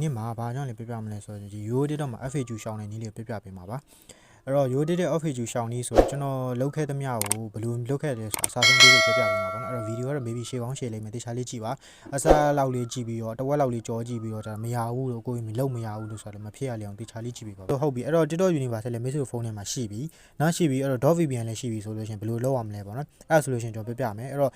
နေ့မှာဘာကြောင့်လဲပြပြမလဲဆိုတော့ဒီရိုးတစ်တော့မှာ FAQ ရှောင်းနေနည်းလေးပြပြပေးမှာပါအဲ့တော့ရိုးတစ်တဲ့ FAQ ရှောင်းနည်းဆိုတော့ကျွန်တော်လုပ်ခဲ့သမျှကိုဘယ်လိုလုပ်ခဲ့တယ်ဆိုအစားဆုံးလေးပြပြပေးမှာပါနော်အဲ့တော့ဗီဒီယိုကတော့ maybe ရှေ့ကောင်းရှေ့လိမ့်မယ်တခြားလေးကြည့်ပါအစားလောက်လေးကြည့်ပြီးတော့တဝက်လောက်လေးကြောကြည့်ပြီးတော့ဒါမရဘူးလို့ကိုယ်မလုပ်မရဘူးလို့ဆိုတော့မဖြစ်ရလေအောင်တခြားလေးကြည့်ပေးပါဟုတ်ပြီအဲ့တော့ TikTok Universe လည်း Message ဖုန်းထဲမှာရှိပြီနောက်ရှိပြီအဲ့တော့ .vpn လည်းရှိပြီဆိုလို့ရှင်ဘယ်လိုလုပ်ရမလဲပေါ့နော်အဲ့ဒါဆိုလို့ရှင်ကျွန်တော်ပြပြမယ်အဲ့တော့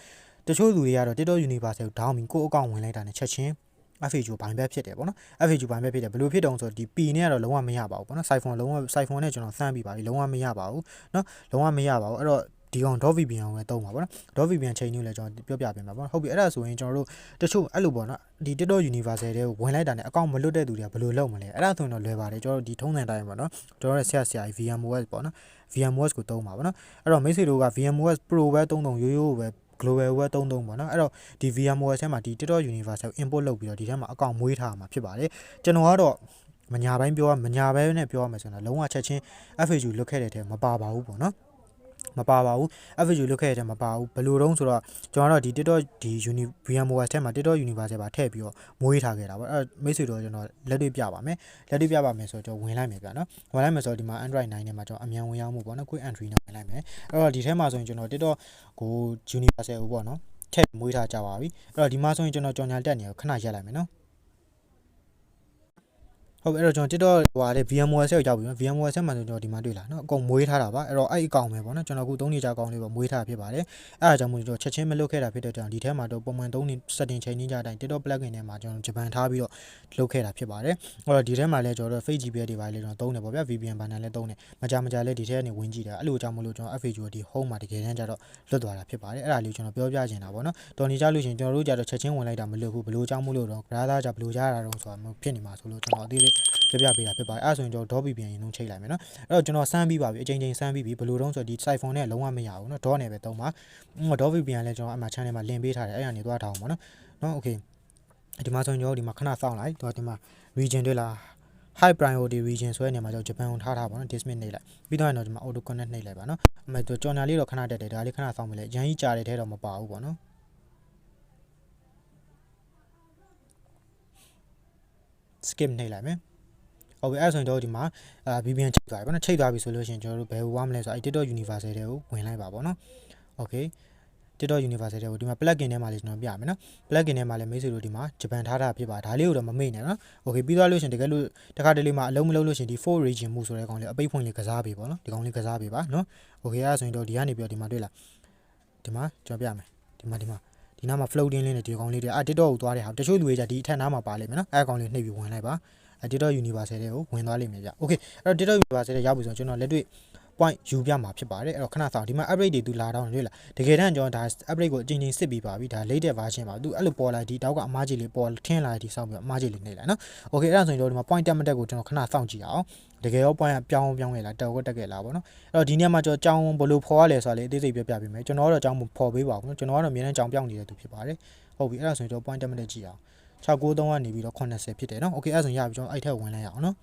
တချို့လူတွေကတော့ TikTok Universe ကို down ပြီးကိုယ့်အကောင့်ဝင်လိုက်တာနဲ့ချက်ချင်းFAQ ဘိုင်းဘက်ဖြစ်တယ်ပေါ့နော် FAQ ဘိုင်းဘက်ဖြစ်တယ်ဘယ်လိုဖြစ်တုံးဆိုတော့ဒီ P နဲ့ကတော့လုံးဝမရပါဘူးပေါ့နော် Siphon လုံးဝ Siphon နဲ့ကျွန်တော်စမ်းပြီးပါပြီလုံးဝမရပါဘူးเนาะလုံးဝမရပါဘူးအဲ့တော့ဒီကောင် .vpn ကိုပဲတုံးပါပေါ့နော် .vpn ချိန်နည်းလဲကျွန်တော်ပြောပြပေးမှာပေါ့ဟုတ်ပြီအဲ့ဒါဆိုရင်ကျွန်တော်တို့တချို့အဲ့လိုပေါ့နော်ဒီ TikTok Universal တဲ့ကိုဝင်လိုက်တာနဲ့အကောင့်မလွတ်တဲ့သူတွေကဘယ်လိုလုပ်မလဲအဲ့ဒါဆိုရင်တော့လွယ်ပါတယ်ကျွန်တော်တို့ဒီထုံးစံတိုင်းပေါ့နော်ကျွန်တော်တို့ဆရာ VMOS ပေါ့နော် VMOS ကိုတုံးပါပေါ့နော်အဲ့တော့မိတ်ဆွေတို့က VMOS Pro ပဲတုံးရိုးရိုးပဲglobal ဝက်သုံးပေါ့နော်အဲ့တော့ဒီ VMware ထဲမှာဒီ TikTok Universal import လုပ်ပြီးတော့ဒီထဲမှာအကောင့်မွေးထားမှာဖြစ်ပါတယ်ကျွန်တော်ကတော့မညာပိုင်းပြောမညာပိုင်းနဲ့ပြောရမယ်ဆိုတော့လုံးဝချက်ချင်း FAQ လွတ်ခဲ့တဲ့ထဲမပါပါဘူးပေါ့နော်မပါပါဘူး FAQ လွတ်ခဲ့တဲ့ထဲမပါဘူးဘယ်လိုတုံးဆိုတော့ကျွန်တော်တို့ဒီ TikTok ဒီ VMware ထဲမှာ TikTok Universal ပါထည့်ပြီးတော့မွေးထားခဲ့တာပေါ့အဲ့မိတ်ဆွေတို့ကျွန်တော်လက်တွေ့ပြပါမယ်လက်တွေ့ပြပါမယ်ဆိုတော့ကျွန်တော်ဝင်လိုက်မယ်ဗျာနော်ဝင်လိုက်မယ်ဆိုတော့ဒီမှာ Android 9ထဲမှာကျွန်တော်အမြန်ဝင်ရောက်မှုပေါ့နော် Quick Entry နဲ့ဝင်လိုက်မယ်အဲ့တော့ဒီထဲမှာဆိုရင်ကျွန်တော် TikTok ကို Universal ကိုပေါ့နော်ထည့်မွေးထားကြပါပြီအဲ့တော့ဒီမှာဆိုရင်ကျွန်တော်ကြော်ညာတက်နေခဏရက်လိုက်မယ်နော်ဟုတ်ပြီအဲ့တော့ကျွန်တော် TikTok ဟိုဟာလေ VMware ဆက်ကိုရောက်ပြီနော် VMware ဆက်မှာဆိုကျွန်တော်ဒီမှာတွေ့လာနော်အကုန်မွေးထားတာပါအဲ့တော့အဲ့အကောင့်ပဲပေါ့နော်ကျွန်တော်အခု3နေကြအကောင့်လေးပေါ့မွေးထားဖြစ်ပါတယ်အဲ့ဒါကြောင့်မို့ကျွန်တော်ချက်ချင်းမလုပ်ခဲ့တာဖြစ်တဲ့ကြောင့်ဒီထဲမှာတော့ပုံမှန်3နေ setting ချိန်နေကြအတိုင်း TikTok plugin ထဲမှာကျွန်တော်ဂျပန်ထားပြီးတော့လုပ်ခဲ့တာဖြစ်ပါတယ်အဲ့တော့ဒီထဲမှာလည်းကျွန်တော်တို့ Fake GPS တွေပါလေကျွန်တော်သုံးတယ်ပေါ့ဗျာ VPN ဘာနဲ့လည်းသုံးတယ်မကြလည်းဒီထဲကနေဝင်ကြည့်တယ်အဲ့လိုကြောင့်မို့လို့ကျွန်တော် FAQ ဒီ home မှာတကယ်တမ်းကျတော့လွတ်သွားတာဖြစ်ပါတယ်အဲ့ဒါလေးကျွန်တော်ပြောပြချင်တာပေါ့နော်တော်နေကြလို့ရှိရင်ကျွန်တော်တို့ကြတော့ချက်ချင်းဝင်လိုက်တာမလွတ်ဘူးဘလို့ကြောင့်မို့လို့တော့ brother ကြဘလို့ကြားရတာတော့ဆိုတာဖြစ်နေမှာဆိုလို့ကျွန်တော်အသေးစိတ်ပြပေးတာဖြစ်ပါတယ်အဲ့ဆိုရင်ကျွန်တော် .vpn ရင်လုံးချိန်လိုက်မယ်နော်အဲ့တော့ကျွန်တော်စမ်းပြီးပါပြီအချိန်စမ်းပြီးပြီဘယ်လိုတုံးဆိုတော့ဒီ Siphon နဲ့လုံးဝမရဘူးနော် .net ပဲသုံးပါ .vpn လည်းကျွန်တော်အမှ channel မှာလင်ပေးထားတယ်အဲ့ဒါနေသွားထားအောင်ပေါ့နော် okay ဒီမှာဆိုရင်ကျွန်တော်ဒီမှာခဏစောင့်လိုက်ဒီမှာ region တွေ့လား high priority region ဆိုတဲ့နေရာမှာကျွန်တော်ဂျပန်ကိုထားပါနော် dismiss နှိပ်လိုက်ပြီးတော့ဒီမှာ auto connect နှိပ်လိုက်ပါနော်အမေကြော်ညာလေးတော့ခဏတက်တယ်ဒါလေးခဏစောင့်မယ်လေရန်ကြီးကြာတဲ့ထဲတော့မပါဘူးပေါ့နော် skip နှိပ်လိုက်မယ်ဟုတ်ပြီအဲ့ဆိုရင်တော့ဒီမှာVPN ချိန်သွားပြီပေါ့နော်ချိန်သွားပြီဆိုလို့ရှိရင်ကျွန်တော်တို့ဘယ်ဝါမလဲဆိုတော့ TikTok Universal တွေကိုဝင်လိုက်ပါပေါ့နော် okay TikTok Universal တွေကိုဒီမှာ plugin ထဲမှာလေးကျွန်တော်ပြမယ်နော် plugin ထဲမှာလည်းမိတ်ဆွေတို့ဒီမှာဂျပန်ထားတာဖြစ်ပါဒါလေးကိုတော့မမေ့နဲ့နော် okay ပြီးသွားလို့ရှိရင်တကယ်လို့တခါတလေမှာအလုံးမလုံးလို့ရှိရင်ဒီ 4 region မှုဆိုတဲ့ကောင်လေးအပိတ်ဖွင့်လေးကစားပေးပေါ့နော်ဒီကောင်လေးကစားပေးပါနော် okay အဲ့ဆိုရင်တော့ဒီကနေပြီးတော့ဒီမှာတွေ့လားဒီမှာကျွန်တော်ပြမယ်ဒီနားမှာ floating လေးနဲ့ဒီကောင်လေးတွေTikTok ကိုသွားတဲ့ဟာတချို့လူတွေじゃဒီအထက်နားမှာပါလိမ့်မယ်နော်အဲ့ကောင်လေးနှိပ်ပြီးဝင်လိုက်ပါTikTok Universal တွေကိုဝင်သွားလိမ့်မယ်ဗျ okay အဲ့တော့ TikTok Universal တွေရောက်ပြီဆိုတော့ကျွန်တော်လက်တွေ့ point ယူပြမှာဖြစ်ပါတယ်အဲ့တော့ခဏစောင့်ဒီမှာ upgrade တွေသူလာတော့တွေ့လားတကယ်တမ်းကျွန်တော်ဒါ upgrade ကိုအချိန်စစ်ပြီးပါပြီဒါ latest version ပါသူအဲ့လိုပေါ်လာဒီတောက်ကအမားကြီးလေးပေါ်ထင်းလာဒီစောင့်ပြီးအမားကြီးလေးနေလိုက်နော် okay အဲ့ဒါဆိုရင်တော့ဒီမှာ point တက်မတက်ကိုကျွန်တော်ခဏစောင့်ကြည့်အောင်တကယ်ရော point ကပြောင်းခဲ့လားတက်ခဲ့လားပေါ့နော်အဲ့တော့ဒီနေ့မှာကျွန်တော်ကြောင်းဘယ်လိုဖော်ရလဲဆိုတာလေးအသေးစိတ်ပြပေးမယ်ကျွန်တော်ကတော့ကြောင်းဖော်ပေးပါဘူးနော်ကျွန်တော်ကတော့အများနဲ့ကြောင်းပြောင်းနေတဲ့သူဖြစ်ပါတယ်ဟုတ်ပြီအဲ့ဒါဆိုရင်ကျွန်တော် point တက်မတက်ကြည့်အောင်693ကနေပြီးတော့80ဖြစ်တယ်နော် okay အဲ့ဆိုရင်ရပြီကျွန်တော်အဲ့ထက်ဝင်လိုက်ရအောင်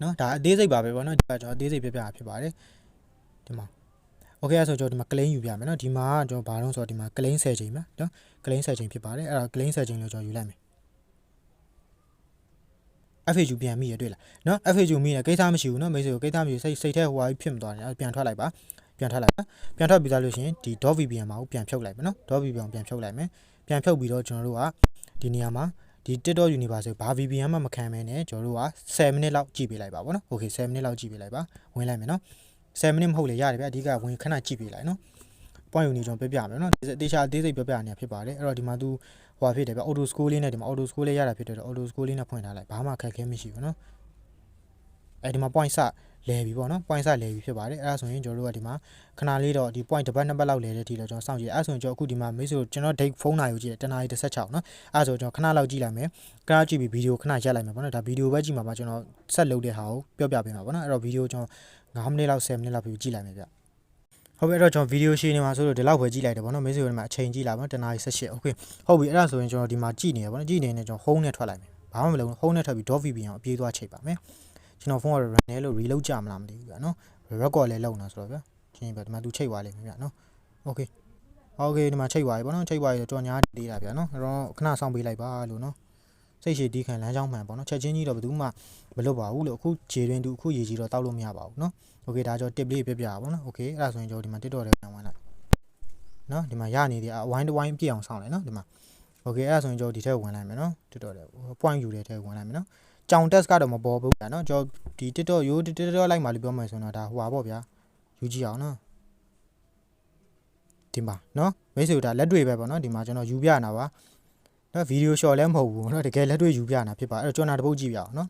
နော်ဒါအသေးစိတ်ပါပဲပေါ့နော်ဒီကကျွန်တော်အသေးစိတ်ပြပြဖြစ်ပါတယ်ဒီမှာ okay အဲ့ဆိုကျွန်တော်ဒီမှာ claim ယူပြမယ်နော်ဒီမှာကျွန်တော်ဘာလို့ဆိုတော့ဒီမှာ claim 10ချိန်မှာနော် claim 10ချိန်ဖြစ်ပါတယ်အဲ့ဒါ claim 10ချိန်လို့ကျွန်တော်ယူလိုက်မယ် FAQ ပြန်မိရတွေ့လားနော် FAQ မိတယ်ကိစ္စမရှိဘူးနော်မိတ်ဆွေကိုကိစ္စမရှိစိတ်ထဲဟိုဟာဖြစ်မသွားနဲ့ပြန်ထွက်လိုက်ပါပြန်ထွက်ပြီးသားလို့ရှိရင်ဒီ .vpn မှာကိုပြန်ဖြုတ်လိုက်မယ်နော် .vpn ပြန်ဖြုတ်လိုက်မယ်ပြန်ဖြုတ်ပြီးတော့ကျွန်တော်တို့ကဒီနေရာမှာဒီ TikTok Universal ဘာ VPN မှမခံမဲနဲ့ကျွန်တော်တို့က10မိနစ်လောက်ကြည့်ပေးလိုက်ပါဗောနော် okay 10မိနစ်လောက်ကြည့်ပေးလိုက်ပါဝင်လိုက်မယ်နော်10မိနစ်မဟုတ်လေရတယ်ဗျအဓိကဝင်ခဏကြည့်ပေးလိုက်နော် point ယူနေကျွန်တော်ပြမယ်နော်တေချာအသေးစိတ်ပြနေဖြစ်ပါတယ်အဲ့တော့ဒီမှာသူဟိုဖြစ်တယ်ဗျ auto score လေးနဲ့ဒီမှာ auto score လေးရတာဖြစ်တယ် auto score လေးနဲ့ဖွင့်ထားလိုက်ဘာမှခက်ခဲမရှိဘူးနော်အဲ့ဒီမှာ point စလဲပြီပေါ့နော် point စလဲပြီဖြစ်ပါတယ်အဲ့ဒါဆိုရင်ကျွန်တော်တို့ကဒီမှာခဏလေးတော့ဒီ point တစ်ပတ်နှစ်ပတ်လောက်လဲတဲ့ထိတော့ကျွန်တော်စောင့်ကြည့်အဲ့ဆိုရင်ကျွန်တော်အခုဒီမှာမိတ်ဆွေကျွန်တော် date ဖုန်းနိုင်ကိုကြည့်တယ်တနားရီ16နော်အဲ့ဆိုကျွန်တော်ခဏလောက်ကြည့်လိုက်မယ်ခဏကြည့်ပြီးဗီဒီယိုခဏရက်လိုက်မယ်ပေါ့နော်ဒါဗီဒီယိုပဲကြည့်မှာပါကျွန်တော်ဆက်လုပ်တဲ့ဟာကိုပြောပြပေးမှာပေါ့နော်အဲ့တော့ဗီဒီယိုကျွန်တော်9မိနစ်လောက်10မိနစ်လောက်ပြီးကြည့်လိုက်မယ်ဗျဟုတ်ပြီအဲ့တော့ကျွန်တော်ဗီဒီယိုရှင်းနေမှာဆိုလို့ဒီလောက်ပဲကြည့်လိုက်တယ်ပေါ့နော်မိတ်ဆွေတို့ဒီမှာအချိန်ကြည့်လာပါတနားရီ18 okay ဟုတ်ပြီအဲ့ဒါဆိုရင်ကျွန်တော်ဒီမှာကြည့်နေရပေါ့နော်ကြည့်နေနေကျွန်တော် home နဲ့ထွက်လိုက်မယ်ဘာမှမလုပ်ဘူး home နဲ့ထွက်ပြီး .vpn ကိုအပြေးသွားချိန်ပါမယ်ကျွန်တော်ဖုန်းက run နဲ့လို့ reload ကြမလားမသိဘူးဗျာနော် record လည်းလုပ်နေဆိုတော့ဗျာချင်းပဲဒီမှာသူချိန်သွားလိမ့်မယ်ဗျာနော် okay ဒီမှာချိန်သွားပြီပေါ့နော်ချိန်သွားပြီတော့ကြော်ညာသေးတာဗျာနော်အဲ့တော့ခဏစောင့်ပေးလိုက်ပါလို့နော် စိတ်ရှည်တီးခံလမ်းကြောင်းမှန်ပေါ့နော်ချက်ချင်းကြီးတော့ဘယ်သူမှမလွတ်ပါဘူးလို့အခုခြေတွင်သူအခုရေကြီးတော့တောက်လို့မရပါဘူးနော်โอเคဒါကြောင့် tip လေးပြပြပါပေါ့နော်โอเคအဲ့ဒါဆိုရင်ကျွန်တော်ဒီမှာ TikTok ထဲဝင်လိုက်နော်ဒီမှာရနေတယ်ဝိုင်းတစ်ဝိုင်းပြည့်အောင်ဆောင်လိုက်နော်ဒီမှာโอเคအဲ့ဒါဆိုရင်ကျွန်တော်ဒီထဲဝင်လိုက်မယ်နော် TikTok ထဲ point ယူတဲ့ထဲဝင်လိုက်မယ်နော်ကြောင် test ကတော့မပေါ်ဘူးဗျာနော်ကျွန်တော်ဒီ TikTok ရိုး TikTok လိုက်မှလို့ပြောမှဆိုတော့ဒါဟိုပါပေါ့ဗျာယူကြည့်အောင်နော်ဒီမှာနော်မိတ်ဆွေဒါလက်တွေ့ပဲပေါ့နော်ဒီမှာကျွန်တော်ယူပြနေတာပါနော်ဗီဒီယို short လည်းမဟုတ်ဘူးနော်တကယ်လက်တွေ့ယူပြနေတာဖြစ်ပါအဲ့တော့ကျွန်တော်တစ်ပုတ်ကြည့်ပြအောင်နော်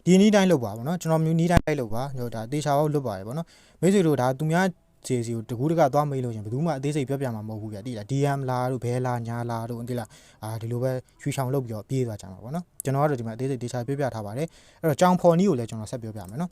ဒီနီးတိုင်းလုပ်ပါပေါ့နော်ကျွန်တော်မျိုးနီးတိုင်းလိုက်လုပ်ပါကျွန်တော်ဒါတေချာပေါက်လွတ်ပါတယ်ပေါ့နော်မိတ်ဆွေတို့ဒါသူများစီစီကိုတကူးတကသွားမေးလို့ရှင်ဘယ်သူမှအသေးစိတ်ပြောပြမှာမဟုတ်ဘူးဗျာတိလား DM လာတို့ဘဲလာညာလာတို့တိလားဒီလိုပဲရွှေချောင်လုပ်ပြီးတော့ပြေးသွားကြမှာပေါ့နော်ကျွန်တော်ကတော့ဒီမှာအသေးစိတ်တေချာပြောပြထားပါတယ်အဲ့တော့ကြောင်ဖော်နီးကိုလည်းကျွန်တော်ဆက်ပြောပြမယ်နော်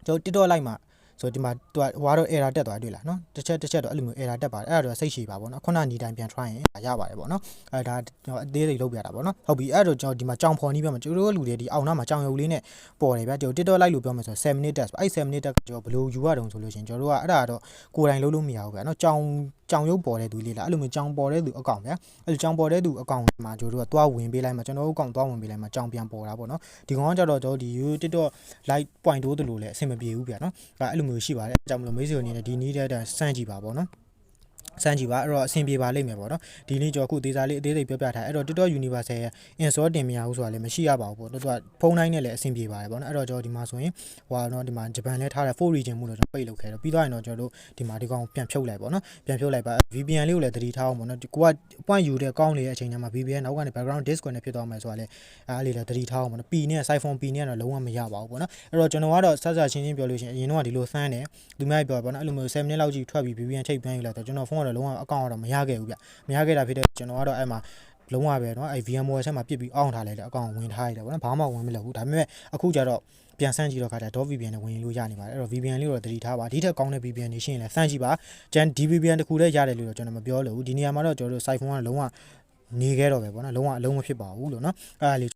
ကျွန်တော် TikTok လိုက်မှာဆိုဒီမှာသူကဟွာတော့ error တက်သွားတွေ့လားနော်တစ်ချက်တော့အဲ့လိုမျိုး error တက်ပါတယ်အဲ့ဒါတော့စိတ်ရှည်ပါပေါ့နော်ခုနနီတိုင်းပြန် try ရင်ရပါတယ်ပေါ့နော်အဲ့ဒါကျွန်တော်အသေးစိတ်လုပ်ပြတာပေါ့နော်ဟုတ်ပြီအဲ့တော့ကျွန်တော်ဒီမှာကြောင်ဖော်နီးပြောမှာကျွန်တော်တို့လူတွေဒီအောင်နာမှာကြောင်ရုပ်လေးနဲ့ပေါ်တယ်ဗျာကျွန်တော် TikTok လိုက်လို့ပြောမှာဆို7 minute test အဲ့7 minute test ကျွန်တော်ဘယ်လိုယူရတုံဆိုလို့ရှင်ကျွန်တော်တို့ကအဲ့ဒါတော့ကိုယ်တိုင်လုပ်လို့မရဘူးဗျာနော်ကြောင်ရုပ်ပေါ်တဲ့သူလေးလားအဲ့လိုမျိုးကြောင်ပေါ်တဲ့သူအကောင်ဗျာအဲ့လိုကြောင်ပေါ်တဲ့သူအကောင်မှာကျွန်တော်တို့ကသွားဝင်ပေးလိုက်မှာကျွန်တော်တို့အကောင်သွားဝင်ပေးလိုက်မှာကြောင်ပြန်ပေါ်တာပေါ့နော်ဒီကောင်ကကြတော့ကျွန်တော်ဒီ TikTok live point တိုးတလို့လည်းအဆင်မပြေဘူးဗျာနော်အဲ့လိုမျိုးရှိပါတယ်အကြောင်းမလို့မိတ်ဆွေအနေနဲ့ဒီနီးတဲ့စမ်းကြည့်ပါပေါ့နော်စမ်းကြည့်ပါအဲ့တော့အဆင်ပြေပါလိမ့်မယ်ပေါ့နော်ဒီနေ့ကျွန်တော်ခုသေးစားလေးအသေးစိတ်ပြောပြထားအဲ့တော့ TikTok Universal ရဲ့ install တင်မရဘူးဆိုတာလည်းမရှိရပါဘူးပေါ့သူကဖုန်းတိုင်းနဲ့လည်းအဆင်ပြေပါတယ်ပေါ့နော်အဲ့တော့ကျွန်တော်ဒီမှာဆိုရင်ဟိုတော့ဒီမှာဂျပန်လဲထားတဲ့ 4 region မှုလို့ကျွန်တော်ပိတ်လုပ်ခဲ့တော့ပြီးသွားရင်တော့ကျွန်တော်တို့ဒီမှာဒီကောင်ပြန်ဖြုတ်လိုက်ပေါ့နော်ပြန်ဖြုတ်လိုက်ပါ VPN လေးကိုလည်းသတိထားအောင်ပေါ့နော်ကိုက point ယူတဲ့ကောင်းနေတဲ့အချိန်ကျမှ VPN နောက်ကနေ background disconnect ဖြစ်သွားမယ်ဆိုတာလေအားလေးလည်းသတိထားအောင်ပေါ့နော် P နဲ့ iPhone P နဲ့တော့လုံးဝမရပါဘူးပေါ့နော်အဲ့တော့ကျွန်တော်ကတော့ဆက်ဆက်ချင်းပြောလို့ရှိရင်အရင်တော့ဒီလိုစမ်းတယ်သူများပြောပေါ့နော်အဲ့လိုမျိုး7 minute လောက်ကြီးထွက်ပြီး VPN ချိတ်ပြန်ယူလိုက်တော့ကျွန်တော်ဖုန်းကတော့လုံးဝအကောင့်ကတော့မရခဲ့ဘူးဗျမရခဲ့တာဖြစ်တဲ့ကျွန်တော်ကတော့အဲ့မှာလုံးဝပဲเนาะအဲ့ VMware ဆက်မှာပြစ်ပြီးအောင်းထားလိုက်တယ်အကောင့်ဝင်ထားရတယ်ပေါ့နော်ဘာမှဝင်မလုပ်ဘူးဒါပေမဲ့အခုကျတော့ပြန်ဆန်းကြည့်တော့ခါကျတော့ VPN နဲ့ဝင်လို့ရနေပါတယ်အဲ့တော့ VPN လေးတော့တတိထားပါဒီထက်ကောင်းတဲ့ VPN တွေရှိရင်လည်းဆန်းကြည့်ပါကျန် VPN တခုတည်းရတယ်လို့တော့ကျွန်တော်မပြောလို့ဒီနေရာမှာတော့ကျွန်တော်တို့ site phone ကလုံးဝနေခဲ့တော့ပဲပေါ့နော်လုံးဝအလုံးမဖြစ်ပါဘူးလို့เนาะအဲ့ဒါလေး